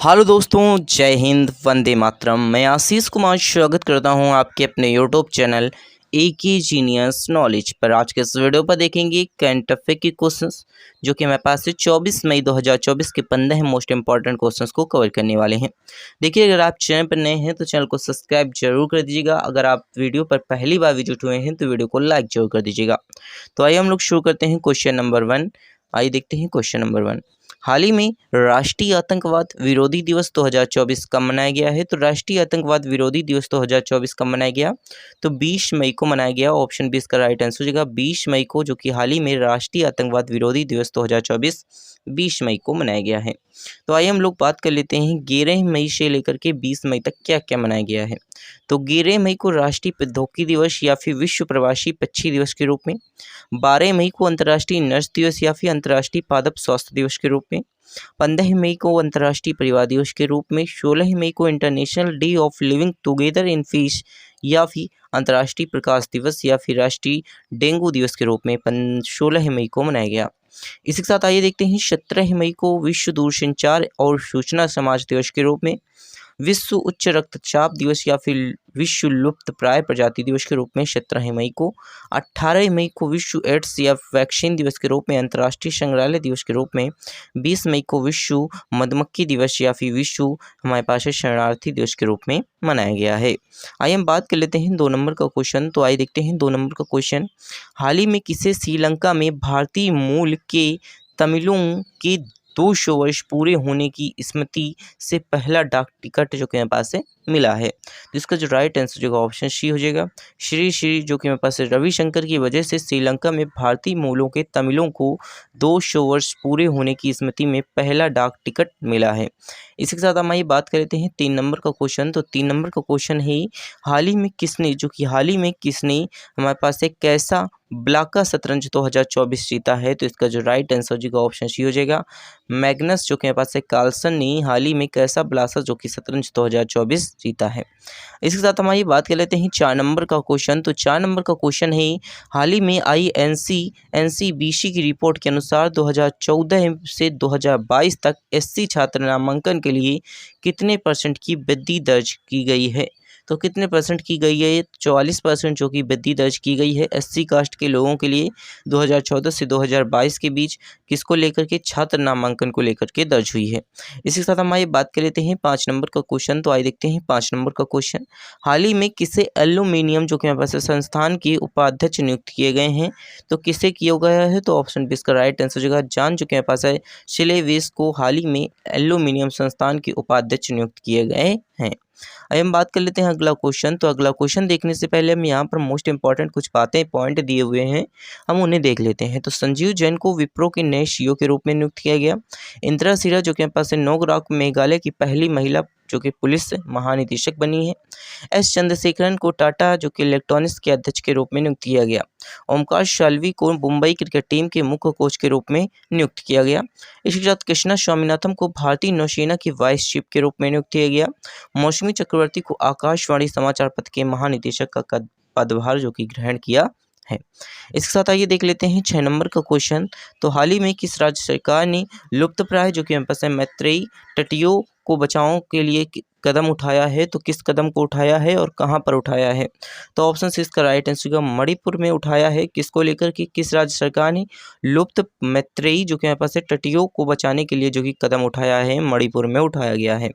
Hello दोस्तों, जय हिंद, वंदे मातरम। मैं आशीष कुमार स्वागत करता हूं आपके अपने यूट्यूब चैनल एक जीनियस नॉलेज पर। आज के इस वीडियो पर देखेंगे करंट अफेयर के क्वेश्चंस जो कि हमारे पास से 24 मई 2024 के 15 मोस्ट इंपॉर्टेंट क्वेश्चंस को कवर करने वाले हैं। देखिए, अगर आप चैनल पर नए हैं तो चैनल को सब्सक्राइब जरूर कर दीजिएगा। अगर आप वीडियो पर पहली बार विजिट हुए हैं तो वीडियो को लाइक जरूर कर दीजिएगा। तो आइए हम लोग शुरू करते हैं क्वेश्चन नंबर 1। आइए देखते हैं क्वेश्चन नंबर 1। हाल ही में राष्ट्रीय आतंकवाद विरोधी दिवस 2024 कब मनाया गया है? तो राष्ट्रीय आतंकवाद विरोधी दिवस 2024 कब मनाया गया? तो 20 मई को मनाया गया। ऑप्शन 20 का राइट आंसर हो जाएगा 20 मई को, जो कि हाल ही में राष्ट्रीय आतंकवाद विरोधी दिवस 2024 20 मई को मनाया गया है। तो आइए हम लोग बात कर लेते हैं 11 मई से लेकर के 20 मई तक क्या क्या मनाया गया है। तो 11 मई को राष्ट्रीय प्रौद्योगिकी दिवस या फिर विश्व प्रवासी पक्षी दिवस के रूप में, 12 मई को अंतर्राष्ट्रीय नर्स दिवस या फिर अंतर्राष्ट्रीय पादप स्वास्थ्य दिवस के रूप में, 15 मई को अंतर्राष्ट्रीय परिवार दिवस के रूप में, 16 मई को international day of living together in peace या फिर अंतर्राष्ट्रीय प्रकाश दिवस या फिर राष्ट्रीय डेंगू दिवस के रूप में 16 मई को मनाया गया। इसी के साथ आइए देखते हैं 17 मई को विश्व दूरसंचार और सूचना समाज दिवस के रूप में, विश्व उच्च रक्तचाप दिवस या फिर विश्व लुप्त प्राय प्रजाति दिवस के रूप में 17 मई को, 18 मई को विश्व एड्स या वैक्सीन दिवस के रूप में, अंतर्राष्ट्रीय संग्रहालय दिवस के रूप में, 20 मई को विश्व मधुमक्खी दिवस या फिर विश्व हमारे पास है शरणार्थी दिवस के रूप में मनाया गया है। आइए हम बात कर लेते हैं 2 नंबर का क्वेश्चन। तो आइए देखते हैं 2 नंबर का क्वेश्चन। हाल ही में किसे श्रीलंका में भारतीय मूल के तमिलों के 200 वर्ष पूरे होने की स्मृति से पहला डाक टिकट जो कि मेरे पास है मिला है? तो इसका जो राइट आंसर जो ऑप्शन सी हो जाएगा। श्री श्री जो कि मेरे पास है रविशंकर की वजह से श्रीलंका में भारतीय मूलों के तमिलों को 200 वर्ष पूरे होने की स्मृति में पहला डाक टिकट मिला है। इसी के साथ हम आइए बात कर लेते हैं 3 नंबर का क्वेश्चन। तो 3 नंबर का क्वेश्चन है हाल ही में किसने हमारे पास एक कैसा ब्लाका शतरंज 2024 जीता है? तो इसका जो राइट आंसर जो ऑप्शन सी हो जाएगा। मैग्नस जो कि मेरे पास है कार्लसन ने हाल ही में कैसा ब्लासा जो कि शतरंज 2024 जीता है। इसके साथ हमारी बात कर लेते हैं 4 नंबर का क्वेश्चन। तो 4 नंबर का क्वेश्चन है हाल ही में आई एनसीबीसी की रिपोर्ट के अनुसार 2014 से 2022 तक एससी छात्र नामांकन के लिए कितने % की वृद्धि दर्ज की गई है? तो कितने % की गई है? 44% जो कि वृद्धि दर्ज की गई है एससी कास्ट के लोगों के लिए 2014 से 2022 के बीच, किसको लेकर के? छात्र नामांकन को लेकर के दर्ज हुई है। इसी के साथ हम आइए बात कर लेते हैं 5 नंबर का क्वेश्चन। तो आइए देखते हैं 5 नंबर का क्वेश्चन। हाल ही में किसे एल्यूमिनियम जो कि हमारे पास संस्थान के उपाध्यक्ष नियुक्त किए गए हैं? तो किसे किया गया है? तो ऑप्शन 20 का राइट आंसर होगा जान जो कि हमारे पास है शिलेवेस को हाल ही में एल्यूमिनियम संस्थान के उपाध्यक्ष नियुक्त किए गए हैं। आइए हम बात कर लेते हैं अगला क्वेश्चन। तो अगला क्वेश्चन देखने से पहले हम यहाँ पर मोस्ट इंपॉर्टेंट कुछ बातें पॉइंट दिए हुए हैं, हम उन्हें देख लेते हैं। तो संजीव जैन को विप्रो के नए सीईओ के रूप में नियुक्त किया गया। इंदिरा सिरा जो कि हमारे पास है नौगराक मेघालय की पहली महिला जो कि पुलिस महानिदेशक बनी है। एस चंद्रशेखरन को टाटा जो कि इलेक्ट्रॉनिक्स के अध्यक्ष के रूप में नियुक्त किया गया। ओमकार शाल्वी को मुंबई क्रिकेट टीम के मुख्य कोच के रूप में नियुक्त किया गया। इसके साथ कृष्णा स्वामीनाथन को भारतीय नौसेना की वाइस चीफ के रूप में नियुक्त किया गया। मौसमी चक्रवर्ती को आकाशवाणी समाचार पत्र के महानिदेशक का पदभार जो कि ग्रहण किया है। इसके साथ आइए देख लेते हैं 6 नंबर का क्वेश्चन। तो हाल ही में किस राज्य सरकार ने लुप्तप्राय जो कि हमारे पास है मैत्रेयी तटियों को बचाव के लिए कदम उठाया है? तो किस कदम को उठाया है और कहां पर उठाया है? तो ऑप्शन से इसका राइट आंसर मणिपुर में उठाया है। किसको लेकर कि किस राज्य सरकार ने लुप्त मैत्रेयी जो कि हमारे पास है तटियों को बचाने के लिए जो कि कदम उठाया है, मणिपुर में उठाया गया है।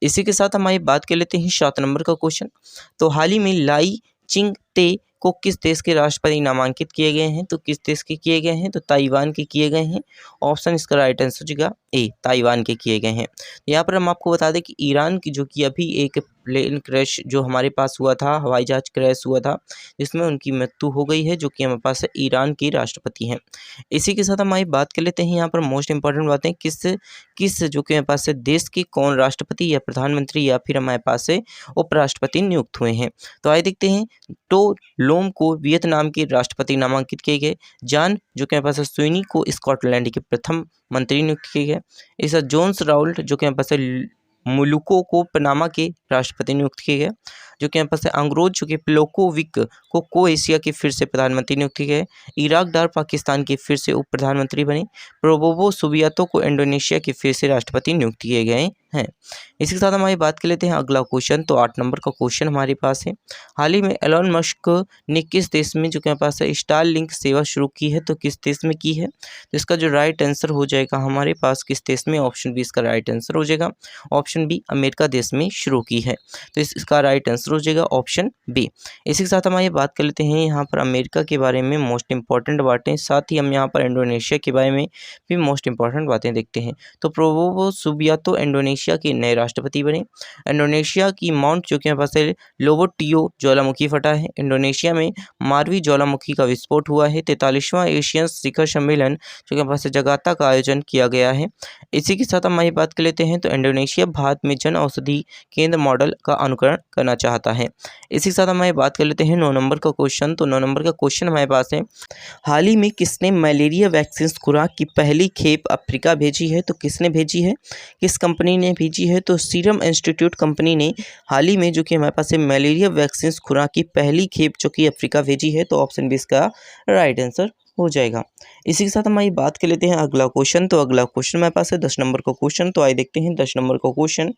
इसी के साथ हमारी बात कर लेते हैं 7 नंबर का क्वेश्चन। तो हाल ही में लाई चिंग ते को किस देश के राष्ट्रपति नामांकित किए गए हैं? तो किस देश के किए गए हैं? तो ताइवान के किए गए हैं। ऑप्शन इसका राइट आंसर हो जाएगा ए, ताइवान के किए गए हैं। यहाँ पर हम आपको बता दें कि ईरान की जो कि अभी एक प्लेन क्रैश जो हमारे पास हुआ था, हवाई जहाज क्रैश हुआ था, जिसमें उनकी मृत्यु हो गई है, जो कि हमारे पास ईरान के राष्ट्रपति हैं। इसी के साथ हमारी बात कर लेते हैं यहाँ पर मोस्ट इंपॉर्टेंट बातें, किस जो कि हमारे पास देश के कौन राष्ट्रपति या प्रधानमंत्री या फिर हमारे पास से उपराष्ट्रपति नियुक्त हुए हैं? तो आइए देखते हैं। टो लोम को वियतनाम के राष्ट्रपति नामांकित किए गए। जान जो कि हमारे पास सुइनी को स्कॉटलैंड के प्रथम मंत्री नियुक्त किए गए। इस जोन्स राउल्ट जो कि हमारे पास मुलुको को पनामा के राष्ट्रपति नियुक्त किए गए। जो कि यहाँ पर से अंग्रोज जो कि प्लोकोविक को क्रोएशिया के फिर से प्रधानमंत्री नियुक्त किए गए। इराक डार पाकिस्तान के फिर से उप प्रधानमंत्री बने। प्रोबोवो सुबियातो को इंडोनेशिया के फिर से राष्ट्रपति नियुक्त किए गए हैं। इसी के साथ हमारी बात कर लेते हैं अगला क्वेश्चन। तो 8 नंबर का क्वेश्चन हमारे पास है, हाल ही में एलोन मस्क ने किस देश में जो कि हमारे पास है स्टारलिंक सेवा शुरू की है, तो किस देश में की है? तो इसका जो राइट आंसर हो जाएगा हमारे पास किस देश में, ऑप्शन बी इसका राइट आंसर हो जाएगा। ऑप्शन बी अमेरिका देश में शुरू की है, तो इसका राइट आंसर हो जाएगा ऑप्शन बी। इसी के साथ हम ये बात कर लेते हैं यहाँ पर अमेरिका के बारे में मोस्ट इंपॉर्टेंट बातें, साथ ही हम यहाँ पर इंडोनेशिया के बारे में भी मोस्ट इंपॉर्टेंट बातें देखते हैं। तो प्रोबोवो सुबियातो इंडोनेशिया के नए राष्ट्रपति बने। इंडोनेशिया की माउंट जो कि यहाँ पास लोबोटियो ज्वालामुखी फटा है। इंडोनेशिया में मारवी ज्वालामुखी का विस्फोट हुआ है। 43वां एशियन शिखर सम्मेलन जो कि यहाँ पास जकार्ता का आयोजन किया गया है। इसी के साथ हम ये बात कर लेते हैं, तो इंडोनेशिया भारत में जन औषधि केंद्र मॉडल का अनुकरण करना चाहता है। इसी के साथ हम ये बात कर लेते हैं 9 नंबर का क्वेश्चन। तो 9 नंबर का क्वेश्चन हमारे पास है, हाल ही में किसने मलेरिया वैक्सीन खुराक की पहली खेप अफ्रीका भेजी है? तो किसने भेजी है, किस कंपनी ने भेजी है? तो सीरम इंस्टीट्यूट कंपनी ने हाल ही में जो कि हमारे पास है मलेरिया वैक्सीन खुराक की पहली खेप जो कि अफ्रीका भेजी है, तो ऑप्शन बी इसका राइट आंसर हो जाएगा। इसी के साथ हम ये बात कर लेते हैं अगला क्वेश्चन। तो अगला क्वेश्चन हमारे पास है 10 नंबर का क्वेश्चन। तो आइए देखते हैं 10 नंबर का क्वेश्चन,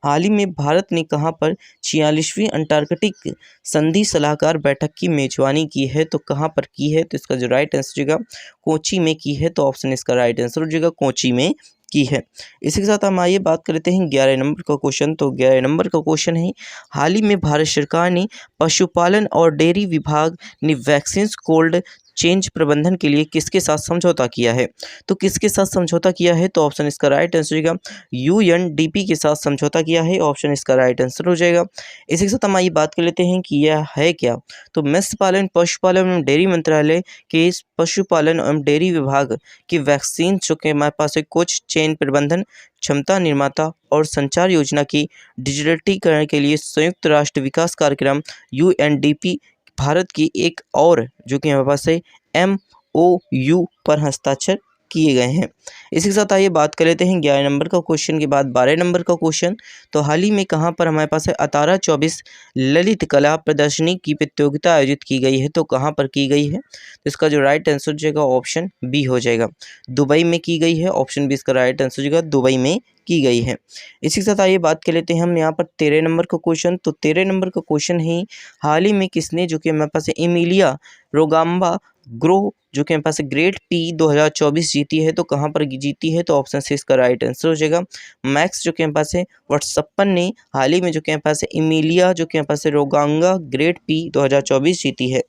हाल ही में भारत ने कहां पर 46वीं अंटार्कटिक संधि सलाहकार बैठक की मेजबानी की है? तो कहां पर की है? तो इसका जो राइट आंसर हो जाएगा कोची में की है, तो ऑप्शन इसका राइट आंसर हो जाएगा कोची में की है। इसी के साथ हम आइए बात कर लेते हैं 11 नंबर का क्वेश्चन। तो 11 नंबर का क्वेश्चन है, हाल ही में भारत सरकार ने पशुपालन और डेयरी विभाग ने वैक्सीन कोल्ड चेंज प्रबंधन के लिए किसके साथ समझौता किया है? तो किसके साथ समझौता किया है? तो ऑप्शन इसका राइट आंसर हो जाएगा यूएनडीपी के साथ समझौता किया है, ऑप्शन इसका राइट आंसर हो जाएगा। इसी के साथ हम आइए बात कर लेते हैं कि यह है क्या। तो मत्स्य पालन पशुपालन एवं डेयरी मंत्रालय के इस पशुपालन एवं डेयरी विभाग की वैक्सीन जो कि हमारे पास है कोच चेन प्रबंधन क्षमता निर्माता और संचार योजना की डिजिटलीकरण के लिए संयुक्त राष्ट्र विकास कार्यक्रम यूएनडीपी भारत की एक और जो कि हमारे पास है MOU पर हस्ताक्षर किए गए हैं। इसी के साथ आइए बात कर लेते हैं 11 नंबर का क्वेश्चन के बाद 12 नंबर का क्वेश्चन। तो हाल ही में कहां पर हमारे पास है अतारा 24 ललित कला प्रदर्शनी की प्रतियोगिता आयोजित की गई है? तो कहां पर की गई है? तो इसका जो राइट आंसर हो जाएगा ऑप्शन बी हो जाएगा, दुबई में की गई है, ऑप्शन बी इसका राइट आंसर हो जाएगा दुबई में की गई है। इसी के साथ आइए बात कर लेते हैं हम यहाँ पर 13 नंबर का क्वेश्चन। तो 13 नंबर का क्वेश्चन है, हाल ही में किसने जो कि हमारे पास एमिलिया रोगाम्बा ग्रो जो कि हमारे पास ग्रेड पी 2024 जीती है? तो कहाँ पर जीती है? तो ऑप्शन से इसका राइट आंसर हो जाएगा मैक्स जो कि हमारे पास है व्हाट्सअपन ने हाल ही में जो कि हमारे पास एमिलिया जो कि हमारे पास रोगांगा ग्रेड पी 2024 जीती है।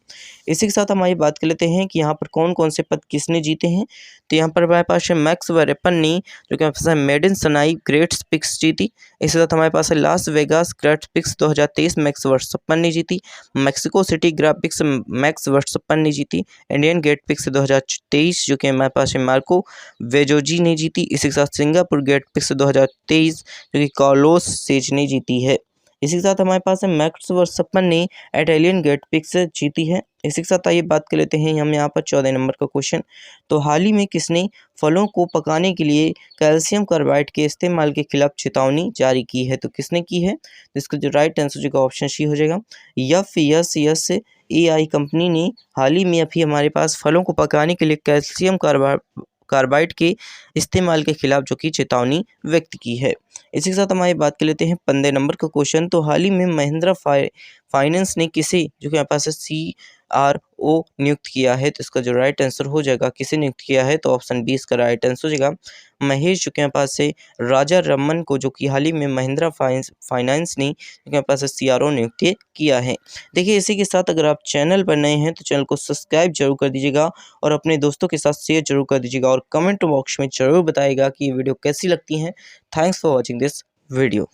इसी के साथ हमारी बात कर लेते हैं कि यहाँ पर कौन कौन से पद किसने जीते हैं। तो यहाँ पर हमारे पास है मैक्स वेरेपन ने जो कि हमारे पास है मेडन सनाई ग्रेट पिक्स जीती। इसके साथ हमारे पास है Las Vegas grand prix 2023 Max Verstappen ने जीती। Mexico City grand prix Max Verstappen ने जीती। इंडियन गेट पिक्स 2023 जो कि हमारे पास है मार्को वेजोजी ने जीती। इसी के साथ सिंगापुर गेट पिक्स 2023 जो कि कार्लोस सेज ने जीती है। इसी के साथ हमारे पास है मैक्स वर्सअपन ने इटालियन गेट पिक्स जीती है। इसी के साथ आइए बात कर लेते हैं हम यहाँ पर 14 नंबर का क्वेश्चन। तो हाल ही में किसने फलों को पकाने के लिए कैल्शियम कार्बाइड के इस्तेमाल के खिलाफ चेतावनी जारी की है? तो किसने की है? तो इसका जो राइट आंसर होगा ऑप्शन सी हो जाएगा। यस AI कंपनी ने हाल ही में अभी हमारे पास फलों को पकाने के लिए कैल्शियम कार्बाइड के इस्तेमाल के खिलाफ जो कि चेतावनी व्यक्त की है। इसी के साथ हमारी बात कर लेते हैं 15 नंबर का क्वेश्चन। तो हाल ही में महिंद्रा फाइनेंस ने किसे जो कि हमारे पास CRO नियुक्त किया है? तो इसका जो राइट आंसर हो जाएगा किसे नियुक्त किया है? तो ऑप्शन बी इसका राइट आंसर हो जाएगा महेश जो कि हमारे पास से राजा रमन को जो कि हाल ही में महिंद्रा फाइनेंस ने जो कि हमारे पास CRO नियुक्त किया है। देखिए इसी के साथ अगर आप चैनल पर नए हैं तो चैनल को सब्सक्राइब जरूर कर दीजिएगा और अपने दोस्तों के साथ शेयर जरूर कर दीजिएगा और कमेंट बॉक्स में जरूर बताइएगा कि ये वीडियो कैसी लगती हैं। Thanks for watching this video.